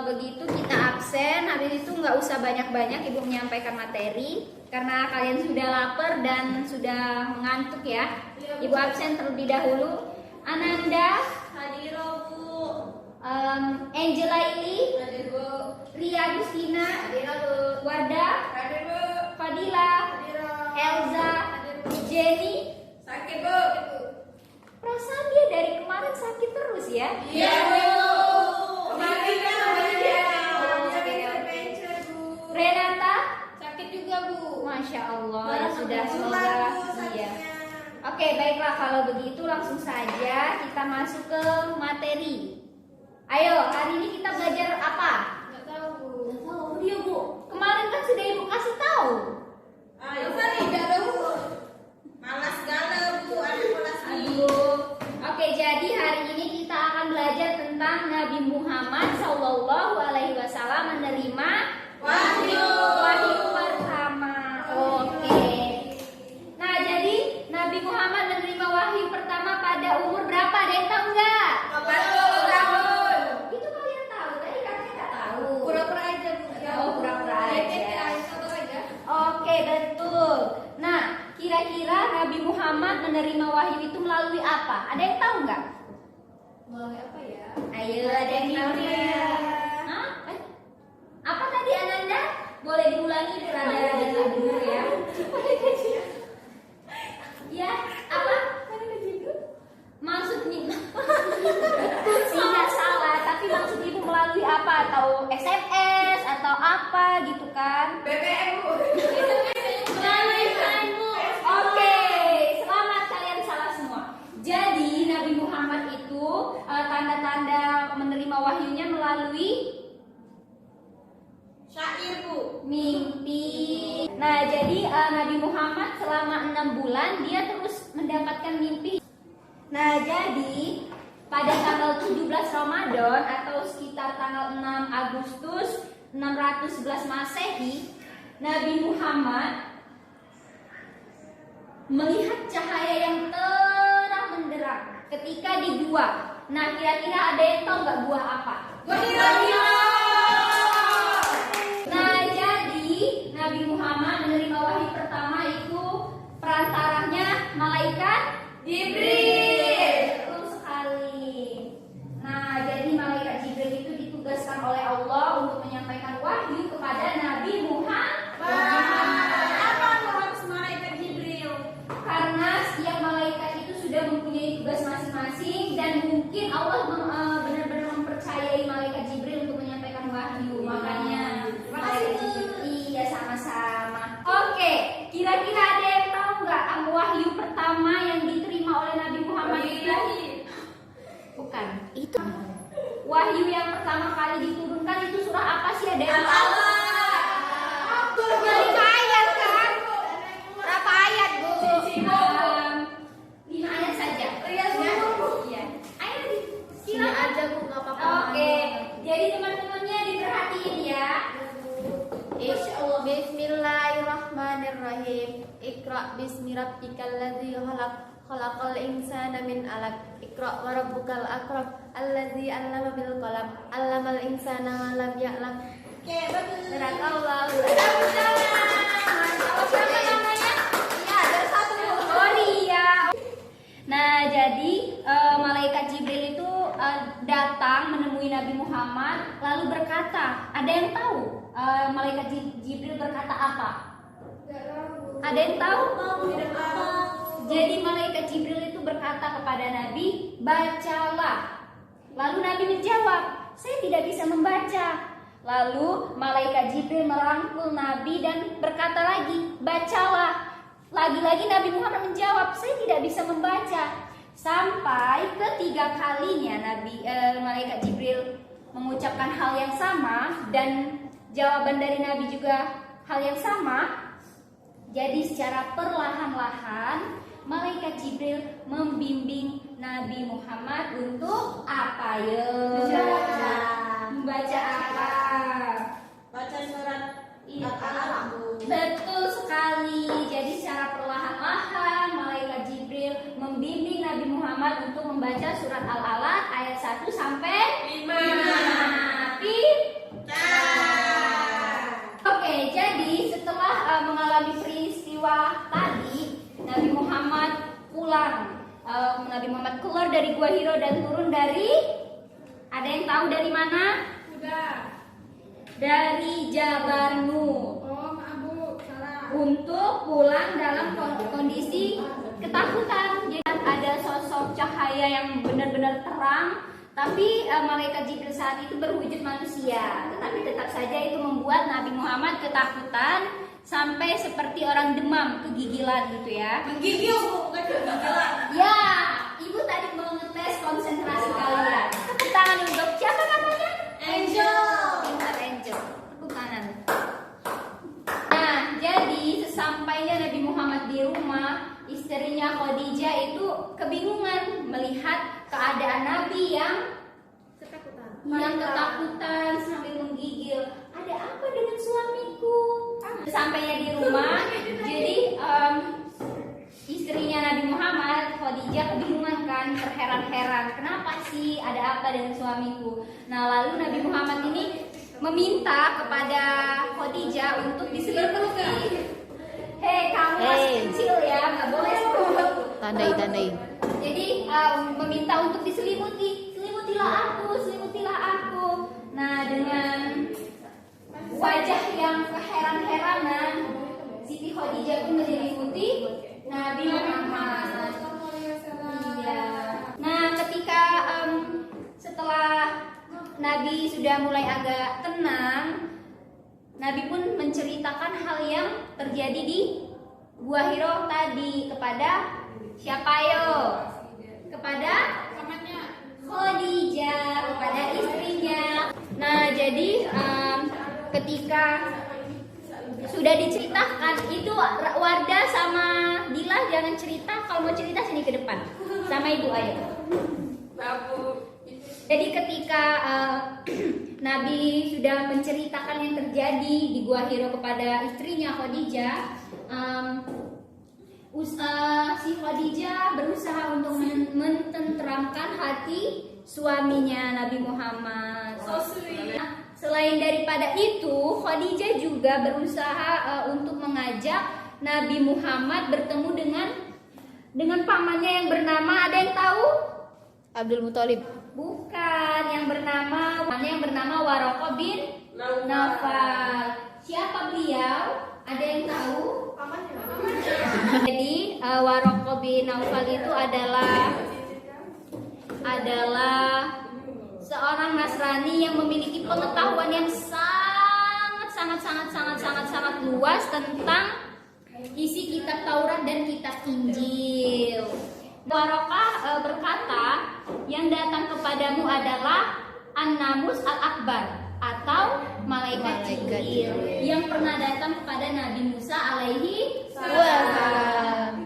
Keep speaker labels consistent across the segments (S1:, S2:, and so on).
S1: begitu kita absen. Habis itu nggak usah banyak-banyak Ibu menyampaikan materi karena kalian sudah lapar dan sudah mengantuk ya. Ibu absen terlebih dahulu. Ananda,
S2: Hadir Bu.
S1: Angela Ili,
S2: Hadir Bu.
S1: Ria Agustina,
S2: Hadir Bu.
S1: Wardah,
S2: Hadir Bu.
S1: Fadila,
S2: Hadir Bu.
S1: Elza, Jenny.
S2: Sakit Bu.
S1: Perasaan dia dari kemarin sakit terus ya?
S2: Iya Bu. Kemarin kan
S1: Iya.
S2: sakit adventure Bu.
S1: Renata,
S2: Sakit juga Bu.
S1: Masya Allah, ya
S2: Baru
S1: sudah
S2: sebulan,
S1: semoga
S2: Bu,
S1: iya.
S2: sakitnya.
S1: Oke, baiklah kalau begitu langsung saja kita masuk ke materi. Ayo, hari ini kita belajar apa?
S2: Nggak tahu Bu.
S1: Nggak tahu dia Bu. Kemarin kan sudah Ibu kasih tahu.
S2: Ayo tidak ada Bu. Malas galau Bu. Ada kelas ini.
S1: Aduh. Oke, jadi hari ini kita akan belajar tentang Nabi Muhammad SAW menerima
S2: Wahyu.
S1: wahyu pertama. Oke. Nah, jadi Nabi Muhammad menerima wahyu pertama pada umur berapa? Ada yang tahu nggak?
S2: 40 tahun.
S1: Itu kalian tahu, tadi katanya nggak tahu.
S2: Pura-pura aja Bu.
S1: Oh, pura-pura aja.
S2: Sabar aja.
S1: Oke, betul. Nah, kira-kira Nabi Muhammad menerima wahyu itu melalui apa? Ada yang tahu nggak?
S2: Melalui apa ya?
S1: Ayo, ada yang tahu nggak? Hah? Apa tadi Ananda? Boleh diulangi biar ada dulu ya. Ya, apa? Maksudnya tidak salah, tapi maksud ibu melalui apa? Atau SMS atau apa gitu kan?
S2: BBM Bu.
S1: Melalui Bu. Oke, selamat kalian salah semua. Jadi Nabi Muhammad itu tanda-tanda menerima wahyunya melalui
S2: Syair Bu.
S1: mimpi. Nah, jadi Nabi Muhammad selama 6 bulan dia terus mendapatkan mimpi. Nah, jadi pada tanggal 17 Ramadan atau sekitar tanggal 6 Agustus 611 Masehi, Nabi Muhammad melihat cahaya yang terang menderang ketika di gua. Nah, kira-kira ada yang tahu nggak gua apa? Nah, jadi Nabi Muhammad menerima wahyu pertama itu perantaranya malaikat Jibril. Betul sekali. Nah, jadi malaikat Jibril itu ditugaskan oleh Allah untuk menyampaikan wahyu kepada Nabi Muhammad.
S2: Apa harus malaikat Jibril?
S1: Karena setiap malaikat itu sudah mempunyai tugas masing-masing dan mungkin Allah benar-benar mempercayai malaikat Jibril untuk menyampaikan wahyu. Makanya malaikat Jibril. Iya, sama-sama. Oke, kira-kira ada yang tahu nggak wahyu pertama yang diterima oleh Nabi Muhammad itu? Bukan. Itu wahyu yang pertama kali diturunkan itu surah apa sih? Ada yang tahu? Lima ayat kan? Berapa ayat Bu? 5 ayat saja. Iya. Ayo silakan
S2: aja Bu, nggak apa-apa.
S1: Oke, jadi teman-temannya diperhatiin ya.
S2: Insyaallah. Bismillahirrahmanirrahim. Iqra bismi rabbikal ladzi khalaq. Khalaqal insana min 'alaq. Iqra wa rabbukal akram. Allazi 'allama bil qalam. 'allamal insana ma lam ya'lam. Oke, betul. Barakallahu.
S1: Siapa namanya?
S2: Iya, ada satu.
S1: Oh Ria. Nah, jadi malaikat Jibril itu datang menemui Nabi Muhammad lalu berkata, ada yang tahu malaikat Jibril berkata apa? Ada yang tahu? Jadi malaikat Jibril itu berkata kepada Nabi, bacalah. Lalu Nabi menjawab, saya tidak bisa membaca. Lalu malaikat Jibril merangkul Nabi dan berkata lagi, bacalah. Lagi-lagi Nabi Muhammad menjawab, saya tidak bisa membaca. Sampai ketiga kalinya malaikat Jibril mengucapkan hal yang sama dan jawaban dari Nabi juga hal yang sama. Jadi secara perlahan-lahan malaikat Jibril membimbing Nabi Muhammad untuk apa ya? Membaca apa?
S2: Baca surat
S1: Iya.
S2: Al-Alaq.
S1: Betul sekali. Jadi secara perlahan-lahan malaikat Jibril membimbing Nabi Muhammad untuk membaca surat Al-Alaq ayat 1 sampai 5. Tapi Gua Hiro dan turun dari, ada yang tahu dari mana?
S3: Udah.
S1: Dari Jabal Nur.
S3: Oh, maaf Bu, salah.
S1: Untuk pulang dalam kondisi ketakutan. Jadi ada sosok cahaya yang benar-benar terang, tapi malaikat Jibril saat itu berwujud manusia. Tetapi tetap saja itu membuat Nabi Muhammad ketakutan sampai seperti orang demam, kegigilan gitu ya.
S3: Menggigil Bu, bukan kegigilan.
S1: Ya, ibu tadi mau ngetes konsentrasi kalian. Tepuk tangan untuk siapa namanya?
S3: Angel.
S1: Pintar Angel. Tepuk tangan. Nah, jadi sesampainya Nabi Muhammad di rumah, istrinya Khadijah itu kebingungan melihat keadaan Nabi yang ketakutan sambil menggigil. Ada apa dengan suamiku? Sampainya di rumah, jadi istrinya Nabi Muhammad, Khadijah kebingungan kan, terheran-heran, kenapa sih, ada apa dengan suamiku? Nah, lalu Nabi Muhammad ini meminta kepada Khadijah untuk diselimuti. Hei, kamu masih kecil ya, nggak boleh sebut.
S2: Tandai.
S1: Jadi meminta untuk diselimuti, selimutilah aku. Nah, dengan wajah yang keheran-heranan, Siti Khadijah pun menyelimuti Nabi Muhammad. Iya. Nah, ketika setelah Nabi sudah mulai agak tenang, Nabi pun menceritakan hal yang terjadi di Gua Hiro tadi kepada siapa yo? Kepada Khadijah, kepada istrinya. Nah, jadi ketika sudah diceritakan itu, Wardah sama Dila jangan cerita, kalau mau cerita sini ke depan sama ibu ayo. Jadi ketika Nabi sudah menceritakan yang terjadi di Gua Hiro kepada istrinya Khadijah, si Khadijah berusaha untuk menenteramkan hati suaminya Nabi Muhammad. Selain daripada itu, Khadijah juga berusaha untuk mengajak Nabi Muhammad bertemu dengan pamannya yang bernama, ada yang tahu?
S2: Abdul Muthalib.
S1: Bukan, yang bernama Waraqah bin Naufal. Siapa beliau? Ada yang tahu? Jadi Waraqah bin Naufal itu adalah seorang Nasrani yang memiliki pengetahuan yang sangat luas tentang isi kitab Taurat dan kitab Injil. Waraqah berkata, yang datang kepadamu adalah An-Namus Al-Akbar atau malaikat Jibril yang pernah datang kepada Nabi Musa alaihi salam.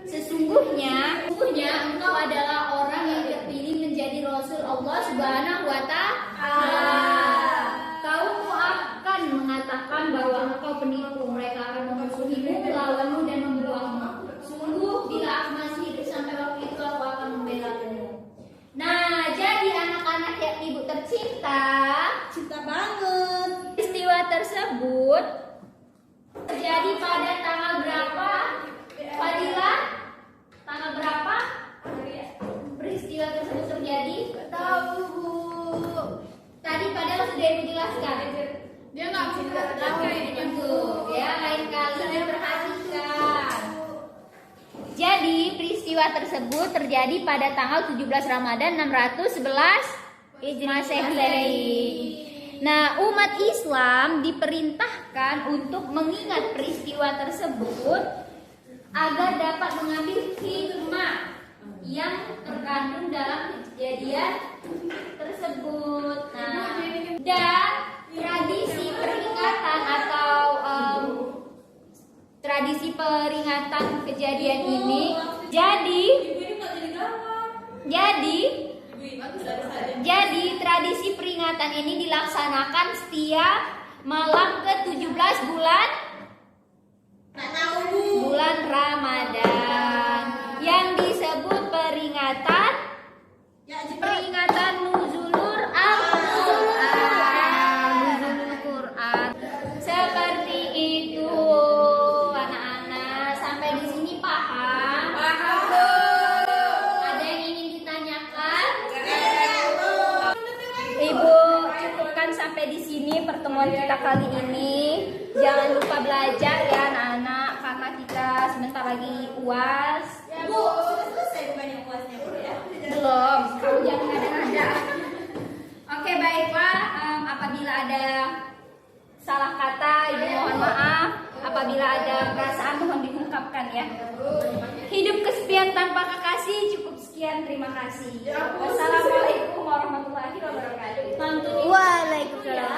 S1: Sesungguhnya engkau adalah orang yang terpilih menjadi Rasul Allah Subhanahu wa Ta'ala. Kaummu akan mengatakan bahwa engkau penipu, mereka akan memusuhimu, melawanmu dan membuangmu. Sungguh bila aku masih hidup sampai waktu itu, aku akan membelamu. Nah, jadi anak-anak yang ibu tercinta,
S3: Cinta banget.
S1: peristiwa tersebut terjadi pada tanggal berapa? Fadila? Tanggal berapa? Peristiwa tersebut terjadi?
S3: Tahu Bu.
S1: Tadi padahal sudah ibu jelaskan.
S3: Dia nggak bisa
S1: Tuh, ya lain kali diperhatikan. Jadi peristiwa tersebut terjadi pada tanggal 17 Ramadan 611 Masehi. Nah, umat Islam diperintahkan untuk mengingat peristiwa tersebut agar dapat mengambil hikmah yang terkandung dalam kejadian tersebut. Nah, dan tradisi peringatan atau tradisi peringatan kejadian ini jadi tradisi peringatan ini dilaksanakan setiap malam ke-17 bulan Ramadan yang disebut peringatan Nuzulul Quran. Seperti itu anak-anak, sampai di sini paham? Ada yang ingin ditanyakan? cukupkan sampai di sini pertemuan kita kali ini. Jangan lupa belajar ya anak-anak, karena kita sebentar lagi UAS.
S3: Bu, sudah selesai bukannya uasnya Bu ya?
S1: Belum, kamu jangan ada-ada. Oke, baiklah. Apabila ada salah kata, ibu mohon maaf. Apabila ada perasaan, mohon diungkapkan ya. Hidup kesepian tanpa kekasih. Cukup sekian, terima kasih. Wassalamualaikum warahmatullahi wabarakatuh.
S2: Waalaikumsalam.